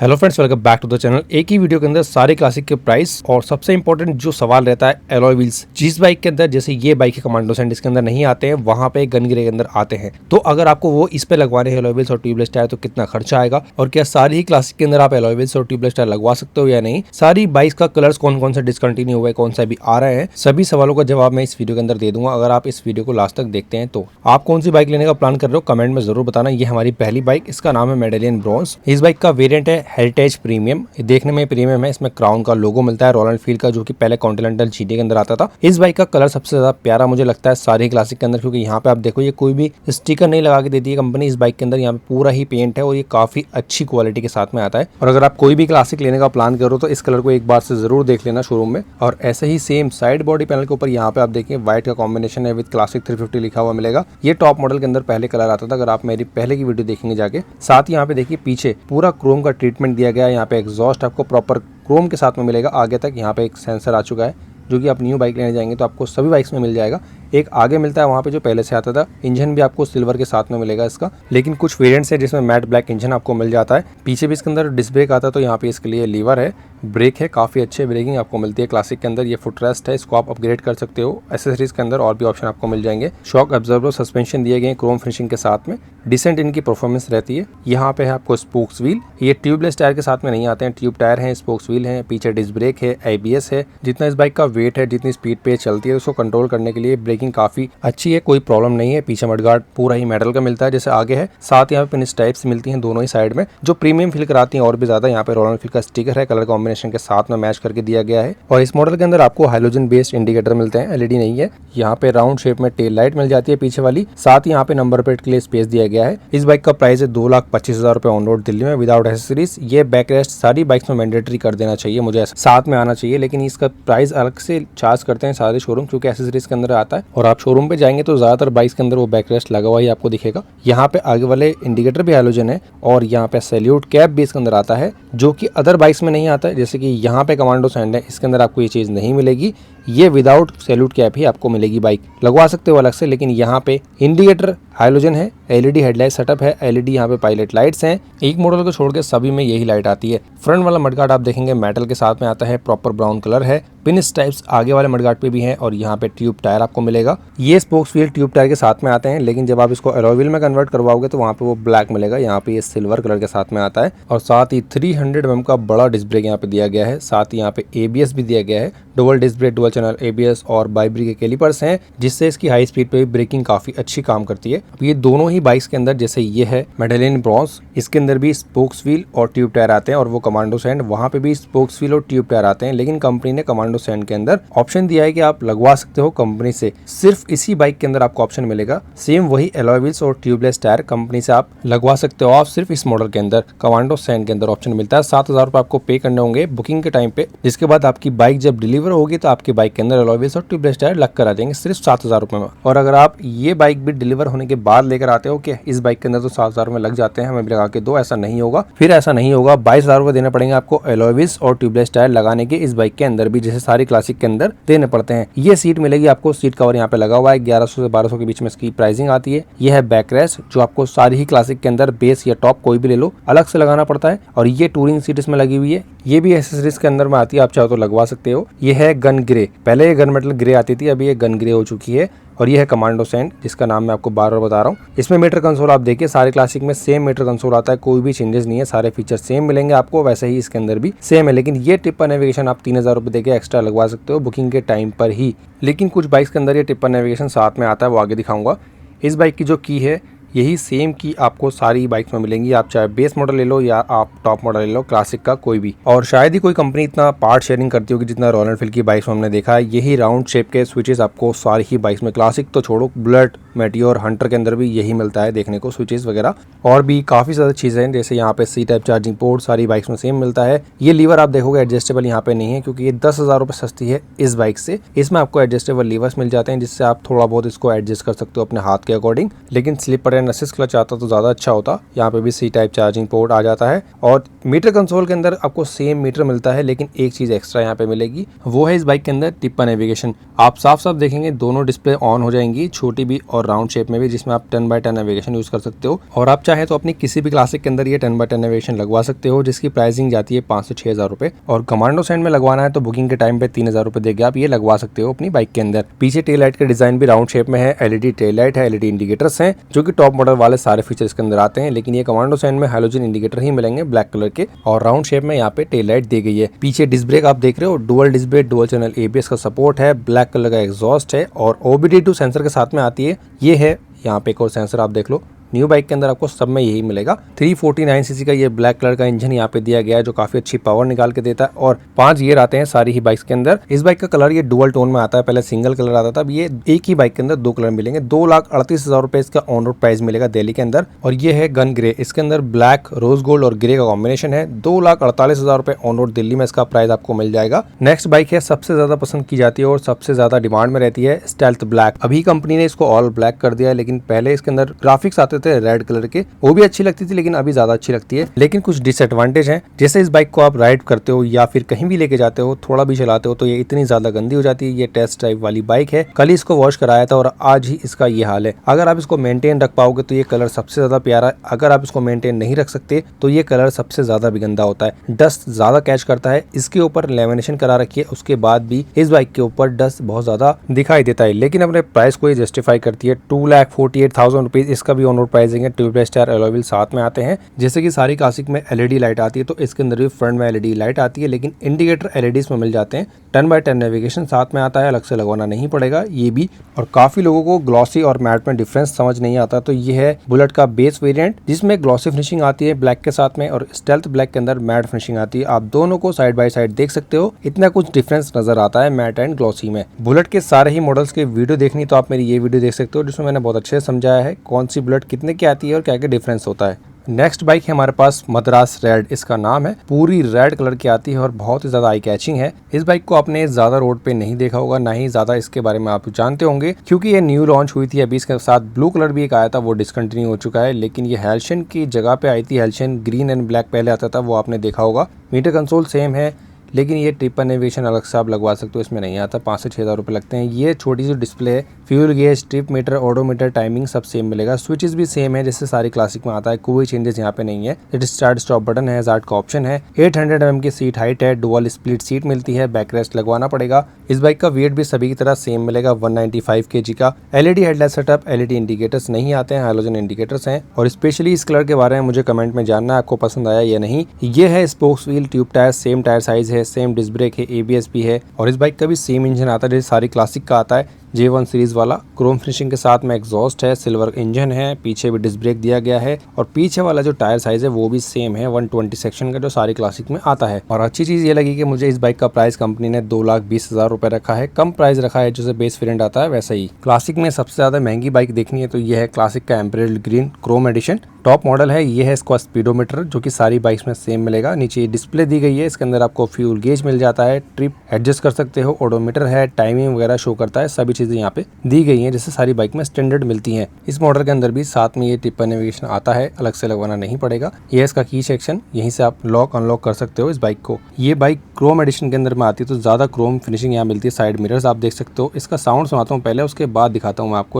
Hello friends, welcome back to the channel. एक ही video के अंदर सारे क्लासिक के प्राइस और सबसे इंपॉर्टेंट जो सवाल रहता है एलॉय व्हील्स, जिस बाइक के अंदर जैसे ये बाइक है कमांडो सैंड इसके अंदर नहीं आते हैं, वहां पे गन ग्रे के अंदर आते हैं। तो अगर आपको वो इस पे लगवाने हैं एलॉय व्हील्स और ट्यूबलेस टायर तो कितना खर्चा आएगा, और क्या सारी ही क्लासिक के अंदर आप एलॉय व्हील्स और ट्यूबलेस टायर लगवा सकते हो या नहीं, सारी बाइक्स का कलर्स कौन कौन सा डिसकंटिन्यू हुआ है, कौन सा भी आ रहे हैं, सभी सवालों का जवाब मैं इस वीडियो के अंदर दे दूंगा। अगर आप इस वीडियो को लास्ट तक देखते हैं तो आप कौन सी बाइक लेने का प्लान कर रहे हो कमेंट में जरूर बताना। ये हमारी पहली बाइक, इसका नाम है मेडेलियन ब्रॉन्ज। इस बाइक का वेरिएंट है हेरिटेज प्रीमियम। देखने में प्रीमियम है, इसमें क्राउन का लोगो मिलता है रॉयल एनफील्ड का, जो कि पहले कॉन्टिनेंटल जीटी के अंदर आता था। इस बाइक का कलर सबसे ज्यादा प्यारा मुझे लगता है सारे क्लासिक के अंदर, क्योंकि यहाँ पे आप देखो ये कोई भी स्टिकर नहीं लगा के देती है कंपनी इस बाइक के अंदर। यहाँ पे पूरा ही पेंट है और ये काफी अच्छी क्वालिटी के साथ में आता है। और अगर आप कोई भी क्लासिक लेने का प्लान करो तो इस कलर को एक बार से जरूर देख लेना शोरूम में। और ऐसे ही सेम साइड बॉडी पैनल के ऊपर यहाँ पे आप देखिए व्हाइट का कॉम्बिनेशन है विद क्लासिक 350 लिखा हुआ मिलेगा। ये टॉप मॉडल के अंदर पहले कलर आता था, अगर आप मेरी पहले की वीडियो देखेंगे जाके। साथ ही यहाँ पे देखिए पीछे पूरा क्रोम का ट्रीटमेंट दिया गया है। यहाँ पे एग्जॉस्ट आपको प्रॉपर क्रोम के साथ में मिलेगा। आगे तक यहाँ पे एक सेंसर आ चुका है, जो कि आप न्यू बाइक लेने जाएंगे तो आपको सभी बाइक्स में मिल जाएगा। एक आगे मिलता है वहाँ पे जो पहले से आता था। इंजन भी आपको सिल्वर के साथ में मिलेगा इसका, लेकिन कुछ वेरिएंट्स है जिसमें मैट ब्लैक इंजन आपको मिल जाता है। पीछे भी इसके अंदर डिस्क ब्रेक आता है, तो यहाँ पे इसके लिए लीवर है, ब्रेक है, काफी अच्छे ब्रेकिंग आपको मिलती है क्लासिक के अंदर। ये फुट रेस्ट है, इसको आप अपग्रेड कर सकते हो। एसेसरीज के अंदर और भी ऑप्शन आपको मिल जाएंगे। शॉक एब्जॉर्बर सस्पेंशन दिए गए क्रोम फिनिशिंग के साथ में, डिसेंट इनकी परफॉर्मेंस रहती है। यहाँ पे है आपको स्पोक्स व्हील, ये ट्यूबलेस टायर के साथ में नहीं आते हैं, ट्यूब टायर है, स्पोक्स व्हील है, पीछे डिस्क ब्रेक है, ABS है। जितना इस बाइक का वेट है, जितनी स्पीड पे चलती है, उसको कंट्रोल करने के लिए ब्रेकिंग काफी अच्छी है, कोई प्रॉब्लम नहीं है। पीछे मडगार्ड पूरा ही मेटल का मिलता है जैसे आगे है। साथ यहाँ पे पिनिस टाइप्स मिलती हैं दोनों ही साइड में, जो प्रीमियम फील कराती हैं और भी ज्यादा। यहाँ पे रॉयल एनफील्ड का स्टिकर है, कलर कॉम्बिनेशन के साथ में मैच करके दिया गया है। और इस मॉडल के अंदर आपको हाइलोजन बेस्ड इंडिकेटर मिलते हैं, LED नहीं है। यहाँ पे राउंड शेप में टेल लाइट मिल जाती है पीछे वाली। साथ ही यहाँ पे नंबर प्लेट के लिए स्पेस दिया गया है। इस बाइक का प्राइस है 2,25,000 रुपए ऑन रोड दिल्ली में विदाउट एसेसरीज। ये बैक रेस्ट सारी बाइक्स में मैंडेटरी कर देना चाहिए, मुझे साथ में आना चाहिए, लेकिन इसका प्राइस अलग से चार्ज करते हैं सारे शोरूम, क्योंकि एसेसरीज के अंदर आता है। और आप शोरूम पे जाएंगे तो ज्यादातर बाइक्स के अंदर वो बैक रेस्ट लगा हुआ ही आपको दिखेगा। यहाँ पे आगे वाले इंडिकेटर भी हाइलोजन है, और यहाँ पे सैल्यूट कैप भी इसके अंदर आता है, जो कि अदर बाइक्स में नहीं आता है। जैसे कि यहाँ पे कमांडो सैंड है, इसके अंदर आपको ये चीज नहीं मिलेगी। ये विदाउट सैल्यूट कैप ही आपको मिलेगी। बाइक लगवा सकते हो अलग से, लेकिन यहाँ पे इंडिकेटर हाइलोजन है, LED हेडलाइट सेटअप है, LED यहाँ पे पायलट लाइट्स हैं। एक मॉडल को छोड़ के सभी में यही लाइट आती है। फ्रंट वाला मडगार्ड आप देखेंगे मेटल के साथ में आता है, प्रॉपर ब्राउन कलर है। पिन स्ट्राइप्स आगे वाले मडगार्ड पे भी हैं, और यहाँ पे ट्यूब टायर आपको मिलेगा। ये स्पोक्स व्हील ट्यूब टायर के साथ में आते हैं, लेकिन जब आप इसको एलॉय व्हील में कन्वर्ट करवाओगे तो वहाँ पे वो ब्लैक मिलेगा। यहाँ पे ये सिल्वर कलर के साथ में आता है, और साथ ही 300 mm का बड़ा डिस्क ब्रेक यहाँ पे दिया गया है। साथ ही यहाँ पे ABS भी दिया गया है, dual disc brake, dual channel ABS और बाइब्री के कैलिपर्स हैं, जिससे इसकी हाई स्पीड पे ब्रेकिंग काफी अच्छी काम करती है। ये दोनों ही बाइक्स के अंदर, जैसे ये है मेडेलियन ब्रॉन्ज, इसके अंदर भी स्पोक्स व्हील और ट्यूब टायर आते हैं, और वो कमांडो सैंड वहाँ पे भी स्पोक्स व्हील और ट्यूब टायर आते हैं। लेकिन कंपनी ने कमांडो सैंड के अंदर ऑप्शन दिया है कि आप लगवा सकते हो कंपनी से। सिर्फ इसी बाइक के अंदर आपको ऑप्शन मिलेगा, सेम वही एलॉय व्हील्स और ट्यूबलेस टायर कंपनी से आप लगवा सकते हो। आप सिर्फ इस मॉडल के अंदर कमांडो सैंड के अंदर ऑप्शन मिलता है। 7,000 रुपए आपको पे करने होंगे बुकिंग के टाइम पे, जिसके बाद आपकी बाइक जब डिलीवर होगी तो आपकी बाइक के अंदर एलॉय व्हील्स और ट्यूबलेस टायर लग कर आ जाएंगे, सिर्फ 7,000 रुपए में। और अगर आप ये बाइक भी डिलीवर होने के बाद लेकर आते हो कि इस बाइक के अंदर तो 7,000 में लग जाते हैं, हमें भी लगा के दो, ऐसा नहीं होगा। फिर ऐसा नहीं होगा, 22,000 रुपए देने पड़ेंगे आपको एलॉय व्हील्स और ट्यूबलेस टायर लगाने के इस बाइक के अंदर भी, जैसे सारी क्लासिक के अंदर देने पड़ते हैं। ये सीट मिलेगी आपको, सीट कवर यहाँ पे लगा हुआ है, 1100 से 1200 के बीच में इसकी प्राइसिंग आती है। ये है बैक रेस्ट, जो आपको सारी ही क्लासिक के अंदर बेस या टॉप कोई भी ले लो अलग से लगाना पड़ता है। और ये टूरिंग सीट इसमें लगी हुई है, ये भी एसेसरीज के अंदर में आती है, आप चाहो तो लगवा सकते हो। ये है गन ग्रे, पहले ये गन मेटल ग्रे आती थी, अभी ये गन ग्रे हो चुकी है। और ये है कमांडो सैंड, जिसका नाम मैं आपको बार बार बता रहा हूँ। इसमें मीटर कंसोल आप देखिए, सारे क्लासिक में सेम मीटर कंसोल आता है, कोई भी चेंजेस नहीं है, सारे फीचर सेम मिलेंगे आपको, वैसे ही इसके अंदर भी सेम है। लेकिन ये टिप्पर नेविगेशन आप 3,000 रुपए देके एक्स्ट्रा लगवा सकते हो बुकिंग के टाइम पर ही। लेकिन कुछ बाइक्स के अंदर ये टिप्पर नेविगेशन साथ में आता है, वो आगे दिखाऊंगा। इस बाइक की जो की है, यही सेम की आपको सारी बाइक्स में मिलेंगी, आप चाहे बेस मॉडल ले लो या आप टॉप मॉडल ले लो, क्लासिक का कोई भी। और शायद ही कोई कंपनी इतना पार्ट शेयरिंग करती होगी जितना रॉयल एनफील्ड की बाइक्स में हमने देखा है। यही राउंड शेप के स्विचेस आपको सारी ही बाइक्स में, क्लासिक तो छोड़ो, बुलेट, मेटियोर, हंटर के अंदर भी यही मिलता है देखने को, स्विचेस वगैरह। और भी काफी ज्यादा चीजें हैं, जैसे यहाँ पे C टाइप चार्जिंग पोर्ट सारी बाइक्स में सेम मिलता है। ये लीवर आप देखोगे एडजस्टेबल यहाँ पे नहीं है, क्योंकि ये 10,000 रुपए सस्ती है इस बाइक से। इसमें आपको एडजस्टेबल लीवर्स मिल जाते हैं, जिससे आप थोड़ा बहुत इसको एडजस्ट कर सकते हो अपने हाथ के अकॉर्डिंग। लेकिन स्लिपर एंड असिस्ट क्लच आता तो ज्यादा अच्छा होता। यहाँ पे भी C टाइप चार्जिंग पोर्ट आ जाता है। और मीटर कंसोल के अंदर आपको सेम मीटर मिलता है, लेकिन एक चीज एक्स्ट्रा यहाँ पे मिलेगी, वो है इस बाइक के अंदर टिप्पर नेविगेशन। आप साफ साफ देखेंगे दोनों डिस्प्ले ऑन हो जाएंगी, छोटी भी और और राउंड शेप में भी, जिसमें आप 10x10 नेविगेशन यूज कर सकते हो। और आप चाहे तो अपनी किसी भी क्लासिक के अंदर ये 10x10 नेविगेशन लगवा सकते हो, जिसकी प्राइसिंग जाती है 5 से 6 हज़ार रुपए। और कमांडो सैंड में लगवाना है तो बुकिंग के टाइम पे 3 हज़ार रुपए देके आप ये लगवा सकते हो अपनी बाइक के अंदर। पीछे टेल लाइट का डिजाइन भी राउंड शेप में है, एलईडी टेल लाइट है, एलईडी इंडिकेटर्स हैं, जो कि टॉप मॉडल वाले सारे फीचर्स के अंदर आते हैं। लेकिन ये कमांडो सैंड में हैलोजन इंडिकेटर ही मिलेंगे ब्लैक कलर के, और राउंड शेप में यहाँ पे टेल लाइट दी गई है। पीछे डिस्क ब्रेक आप देख रहे हो, dual disc brake, dual channel ABS का सपोर्ट है, ब्लैक कलर का एग्जॉस्ट है और OBD2 सेंसर के साथ में आती है। ये है यहाँ पे एक और सेंसर आप देख लो। न्यू बाइक के अंदर आपको सब में यही मिलेगा। 349 सीसी का ये ब्लैक कलर का इंजन यहाँ पे दिया गया है, जो काफी अच्छी पावर निकाल के देता है। और 5 गियर आते हैं सारी ही बाइक्स के अंदर। इस बाइक का कलर ये डुअल टोन में आता है, पहले सिंगल कलर आता था, अब ये एक ही बाइक के अंदर 2 कलर मिलेंगे। 2,38,000 रुपए इसका ऑन रोड प्राइस मिलेगा दिल्ली के अंदर। और ये है गन ग्रे, इसके अंदर ब्लैक, रोज गोल्ड और ग्रे का कॉम्बिनेशन है। 2,48,000 रुपए ऑन रोड दिल्ली में इसका प्राइस आपको मिल जाएगा। नेक्स्ट बाइक है, सबसे ज्यादा पसंद की जाती है और सबसे ज्यादा डिमांड में रहती है, स्टेल्थ ब्लैक। अभी कंपनी ने इसको ऑल ब्लैक कर दिया है, लेकिन पहले इसके अंदर ग्राफिक्स आते थे रेड कलर के, वो भी अच्छी लगती थी, लेकिन अभी ज्यादा अच्छी लगती है। लेकिन कुछ डिसएडवांटेज हैं, जैसे इस बाइक को आप राइड करते हो या फिर कहीं भी लेके जाते हो, थोड़ा भी चलाते हो तो ये इतनी ज्यादा गंदी हो जाती है। ये टेस्ट ड्राइव वाली बाइक है, कल ही इसको वॉश कराया था और आज ही इसका ये हाल है। अगर आप इसको मेंटेन रख पाओगे तो ये कलर सबसे ज्यादा प्यारा है। अगर आप इसको मेंटेन नहीं रख सकते तो ये कलर सबसे ज्यादा भी गंदा होता है, डस्ट ज्यादा कैच करता है। इसके ऊपर लेमिनेशन करा रखी है, उसके बाद भी इस बाइक के ऊपर डस्ट बहुत ज्यादा दिखाई देता है, लेकिन अपने प्राइस को ये जस्टिफाई करती है। 2,48,000 रुपीज इसका भी ऑन रोड प्राइसिंग है। ट्यूबलेस टायर एलॉय व्हील साथ में आते हैं। जैसे कि सारी क्लासिक में एलईडी लाइट आती है, तो इसके अंदर भी फ्रंट में एलईडी लाइट आती है, लेकिन इंडिकेटर एलईडीज में मिल जाते हैं। 10x10 नेविगेशन साथ में आता है, अलग से लगवाना नहीं पड़ेगा ये भी। और काफी लोगों को ग्लॉसी और मैट में डिफरेंस समझ नहीं आता, तो ये है बुलेट का बेस वेरिएंट, जिसमें ग्लॉसी फिनिशिंग आती है ब्लैक के साथ में, और स्टेल्थ ब्लैक के अंदर मैट फिनिशिंग आती है। आप दोनों को साइड बाय साइड देख सकते हो, इतना कुछ डिफरेंस नजर आता है मैट एंड ग्लॉसी में। बुलेट के सारे ही मॉडल्स के वीडियो देखनी तो आप मेरी ये वीडियो देख सकते हो, जिसमें मैंने बहुत अच्छे से समझाया है कौन सी बुलेट कितने की आती है और क्या क्या डिफरेंस होता है। नेक्स्ट बाइक है हमारे पास मद्रास रेड, इसका नाम है। पूरी रेड कलर की आती है और बहुत ही ज्यादा आई कैचिंग है। इस बाइक को आपने ज्यादा रोड पे नहीं देखा होगा, ना ही ज्यादा इसके बारे में आप जानते होंगे, क्योंकि ये न्यू लॉन्च हुई थी। अभी इसके साथ ब्लू कलर भी एक आया था, वो डिसकंटिन्यू हो चुका है। लेकिन ये हेल्शन की जगह पे आई थी, हेल्शन ग्रीन एंड ब्लैक पहले आता था, वो आपने देखा होगा। मीटर कंसोल सेम है, लेकिन ये ट्रिपल नेविगेशन अलग से आप लगवा सकते हो, इसमें नहीं आता। 5 से 6 हज़ार रुपये लगते हैं। ये छोटी सी डिस्प्ले है, fuel gauge, trip meter, odometer, timing सब सेम मिलेगा। स्विचेस भी सेम है जैसे सारी क्लासिक में आता है, कोई चेंजेस यहाँ पे नहीं है। स्टार्ट स्टॉप बटन है, हैजार्ड का ऑप्शन है, 800 mm की सीट हाइट है, डुअल स्प्लिट सीट मिलती है, बैक रेस्ट लगवाना पड़ेगा। इस बाइक का वेट भी सभी की तरह सेम मिलेगा, 195 kg का। LED headlight setup, LED indicators नहीं आते हैं, हैलोजन इंडिकेटर्स हैं। और स्पेशली इस कलर के बारे में मुझे कमेंट में जानना है, आपको पसंद आया या नहीं। ये है spokes wheel, tube tyre, same tyre size है, सेम डिस्क ब्रेक है, ABS भी है। और इस बाइक का भी सेम इंजन आता है जैसे सारी क्लासिक का आता है, J1 सीरीज वाला। क्रोम फिनिशिंग के साथ में एग्जॉस्ट है, सिल्वर इंजन है, पीछे भी डिस्क ब्रेक दिया गया है। और पीछे वाला जो टायर साइज है वो भी सेम है, 120 सेक्शन का, जो सारी क्लासिक में आता है। और अच्छी चीज ये लगी कि मुझे इस बाइक का प्राइस कंपनी ने 2,20,000 रुपए रखा है, कम प्राइस रखा है जैसे बेस वेरिएंट आता है वैसे ही। क्लासिक में सबसे ज्यादा महंगी बाइक देखनी है तो ये है क्लासिक का imperial green chrome edition, top model है। ये है इसका स्पीडोमीटर, जो कि सारी बाइक्स में सेम मिलेगा। नीचे डिस्प्ले दी गई है, इसके अंदर आपको फ्यूल गेज मिल जाता है, ट्रिप एडजस्ट कर सकते हो, ओडोमीटर है, टाइमिंग वगैरह शो करता है, सभी चीजें यहाँ पे दी गई हैं जैसे सारी बाइक में स्टैंडर्ड मिलती हैं। इस मॉडल के अंदर भी साथ में ये ट्रिपल नेविगेशन आता है, अलग से लगवाना नहीं पड़ेगा। ये है इसका की सेक्शन, यहीं से आप लॉक अनलॉक कर सकते हो इस बाइक को। ये बाइक क्रोम एडिशन के अंदर में आती है, तो ज्यादा क्रोम फिनिशिंग यहाँ मिलती है। साइड मिरर्स आप देख सकते हो। इसका साउंड सुनाता हूँ पहले, उसके बाद दिखाता हूँ मैं आपको।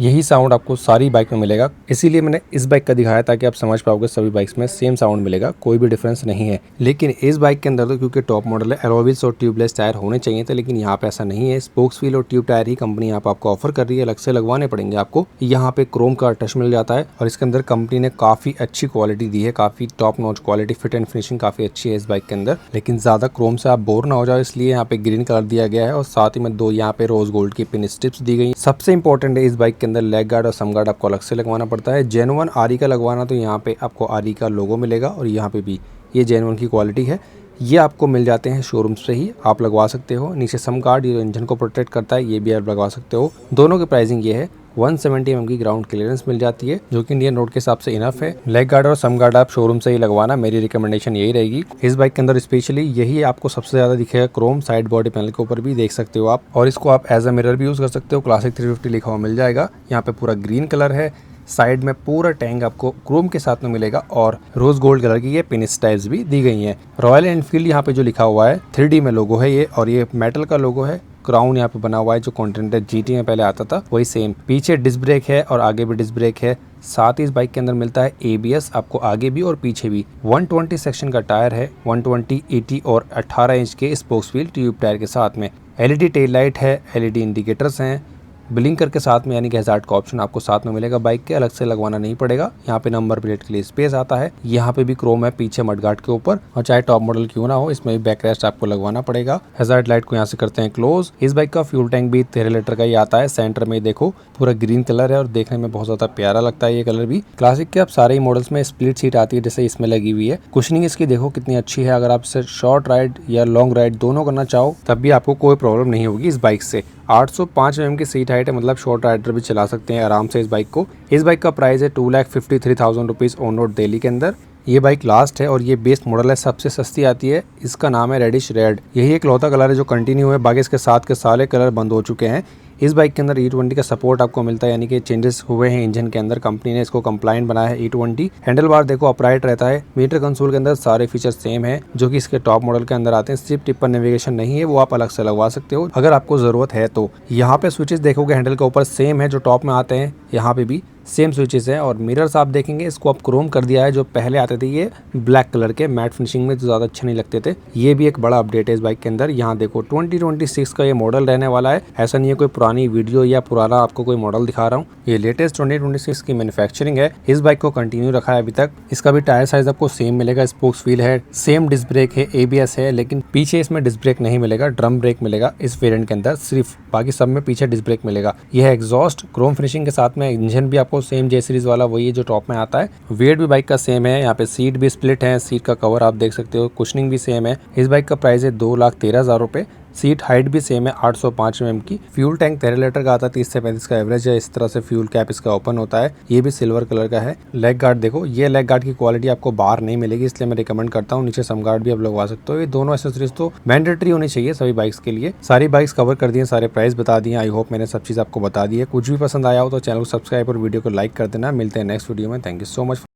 यही साउंड आपको सारी बाइक में मिलेगा, इसीलिए मैंने इस बाइक का दिखाया ताकि आप समझ पाओगे सभी बाइक्स में सेम साउंड मिलेगा, कोई भी डिफरेंस नहीं है। लेकिन इस बाइक के अंदर तो क्योंकि टॉप मॉडल है, एलॉय व्हील्स और ट्यूबलेस टायर होने चाहिए थे, लेकिन यहाँ पे ऐसा नहीं है। स्पोक्स व्हील और ट्यूब टायर ही कंपनी यहाँ पे आपको ऑफर कर रही है, अलग से लगवाने पड़ेंगे आपको। यहाँ पे क्रोम का टच मिल जाता है और इसके अंदर कंपनी ने काफी अच्छी क्वालिटी दी है, काफी top notch quality, fit and finishing काफी अच्छी है इस बाइक के अंदर। लेकिन ज्यादा क्रोम से आप बोर ना हो जाओ, इसलिए यहाँ पे ग्रीन कलर दिया गया है और साथ ही में 2 यहाँ पे रोज गोल्ड की पिन स्ट्रिप्स दी गई। सबसे इंपॉर्टेंट है इस बाइक के अंदर लेग गार्ड और सम गार्ड आपको अलग से लगवाना पड़ता है। जेनुइन आरी का लगवाना तो यहाँ पे आपको आरी का लोगो मिलेगा और यहाँ पे भी ये जेनुइन की क्वालिटी है। ये आपको मिल जाते हैं शोरूम से ही, आप लगवा सकते हो। नीचे सम गार्ड, ये इंजन को प्रोटेक्ट करता है, ये भी आप लगवा सकते हो। दोनों की प्राइसिंग ये है 170 mm की ग्राउंड क्लियरेंस मिल जाती है, जो कि इंडियन रोड के हिसाब से इनफ है। लेग गार्ड और सम गार्ड आप शोरूम से ही लगवाना, मेरी रिकमेंडेशन यही रहेगी। इस बाइक के अंदर स्पेशली यही आपको सबसे ज्यादा दिखेगा, क्रोम साइड बॉडी पैनल के ऊपर भी देख सकते हो आप, और इसको आप एज अ मिरर भी यूज कर सकते हो। क्लासिक 350 लिखा हुआ मिल जाएगा। यहाँ पे पूरा ग्रीन कलर है, साइड में पूरा टैंक आपको क्रोम के साथ में मिलेगा और रोज गोल्ड कलर की ये पिन स्टाइल्स भी दी गई हैं। रॉयल एनफील्ड यहाँ पे जो लिखा हुआ है 3D में लोगो है ये, और ये मेटल का लोगो है। क्राउन यहाँ पे बना हुआ है, जो कॉन्टिनेंटल जीटी में पहले आता था वही सेम। पीछे डिस्क ब्रेक है और आगे भी डिस्क ब्रेक है। साथ ही इस बाइक के अंदर मिलता है ABS आपको आगे भी और पीछे भी। 120 सेक्शन का टायर है, 120, 80 और 18 इंच के स्पोक्स व्हील ट्यूब टायर के साथ में। LED टेल लाइट है, LED इंडिकेटर्स हैं, ब्लिंकर के साथ में, यानी कि हैजार्ड का ऑप्शन आपको साथ में मिलेगा। बाइक के अलग से लगवाना नहीं पड़ेगा। यहाँ पे नंबर प्लेट के लिए स्पेस आता है। यहाँ पे भी क्रोम है पीछे मडगार्ड के ऊपर, और चाहे टॉप मॉडल क्यों ना हो, इसमें भी बैक रेस्ट आपको लगवाना पड़ेगा। हैजार्ड लाइट को यहाँ से करते हैं क्लोज। इस बाइक का फ्यूल टैंक भी 13 लीटर का ही आता है। सेंटर में देखो पूरा ग्रीन कलर है और देखने में बहुत ज्यादा प्यारा लगता है ये कलर भी। क्लासिक के अब सारे ही मॉडल्स में स्प्लिट सीट आती है, जैसे इसमें लगी हुई है। कुशनिंग इसकी देखो कितनी अच्छी है। अगर आप इसे शॉर्ट राइड या लॉन्ग राइड दोनों करना चाहो तब भी आपको कोई प्रॉब्लम नहीं होगी इस बाइक से। 805 mm की सीट हाइट है, मतलब शॉर्ट राइडर भी चला सकते हैं आराम से इस बाइक को। इस बाइक का प्राइस है 2,53,000 रुपीज़ ऑन रोड दिल्ली के अंदर। ये बाइक लास्ट है और ये बेस्ट मॉडल है, सबसे सस्ती आती है। इसका नाम है रेडिश रेड। यही एक लौता कलर है जो कंटिन्यू है, बाकी इसके साथ के सारे कलर बंद हो चुके हैं। इस बाइक के अंदर E20 का सपोर्ट आपको मिलता है, यानी कि चेंजेस हुए हैं इंजन के अंदर, कंपनी ने इसको कंप्लाइंट बनाया है E20। हैंडल बार देखो अपराइट रहता है। मीटर कंसोल के अंदर सारे फीचर्स सेम है जो कि इसके टॉप मॉडल के अंदर आते हैं। सिर्फ टिप्पर नेविगेशन नहीं है, वो आप अलग से लगवा सकते हो अगर आपको जरूरत है तो। यहाँ पे स्विचेस देखोगे हैंडल के ऊपर सेम है जो टॉप में आते हैं, यहाँ पे भी सेम स्विचेस हैं। और मिरर्स आप देखेंगे इसको आप क्रोम कर दिया है, जो पहले आते थे ये ब्लैक कलर के मैट फिनिशिंग में, जो ज़्यादा अच्छे नहीं लगते थे। ये भी एक बड़ा अपडेट है इस बाइक के अंदर। यहाँ देखो 2026 का ये मॉडल रहने वाला है। ऐसा नहीं है कोई पुरानी वीडियो या पुराना आपको कोई मॉडल दिखा रहा हूँ, ये लेटेस्ट 2026 की मैन्युफैक्चरिंग है। इस बाइक को कंटिन्यू रखा है अभी तक। इसका भी टायर साइज आपको सेम मिलेगा, स्पोक्स व्हील है, सेम डिस्क ब्रेक है, ABS है, लेकिन पीछे इसमें डिस्क ब्रेक नहीं मिलेगा, ड्रम ब्रेक मिलेगा इस वेरिएंट के अंदर सिर्फ। बाकी सब में पीछे डिस्क ब्रेक मिलेगा। यह है एग्जॉस्ट क्रोम फिनिशिंग के साथ में। इंजन भी आपको सेम J सीरीज वाला वही है जो टॉप में आता है। वेट भी बाइक का सेम है। यहाँ पे सीट भी स्प्लिट है, सीट का कवर आप देख सकते हो। कुशनिंग भी सेम है। इस बाइक का प्राइस है 2,13,000 रुपए। सीट हाइट भी सेम है 805 mm की। फ्यूल टैंक 13 लीटर का आता है, 30 से 35 का एवरेज है। इस तरह से फ्यूल कैप इसका ओपन होता है। ये भी सिल्वर कलर का है। लेग गार्ड देखो, ये लेग गार्ड की क्वालिटी आपको बाहर नहीं मिलेगी, इसलिए मैं रिकमेंड करता हूँ नीचे सम गार्ड भी आप लगवा सकते हो। ये दोनों एक्सेसरीज तो मैंडेटरी होनी चाहिए सभी बाइक्स के लिए। सारी बाइक्स कवर कर दिए, सारे प्राइस बता दिए। आई होप मैंने सब चीज़ आपको बता दी है। कुछ भी पसंद आया हो तो चैनल को सब्सक्राइब और वीडियो को लाइक कर देना। मिलते हैं नेक्स्ट वीडियो में। Thank you so much.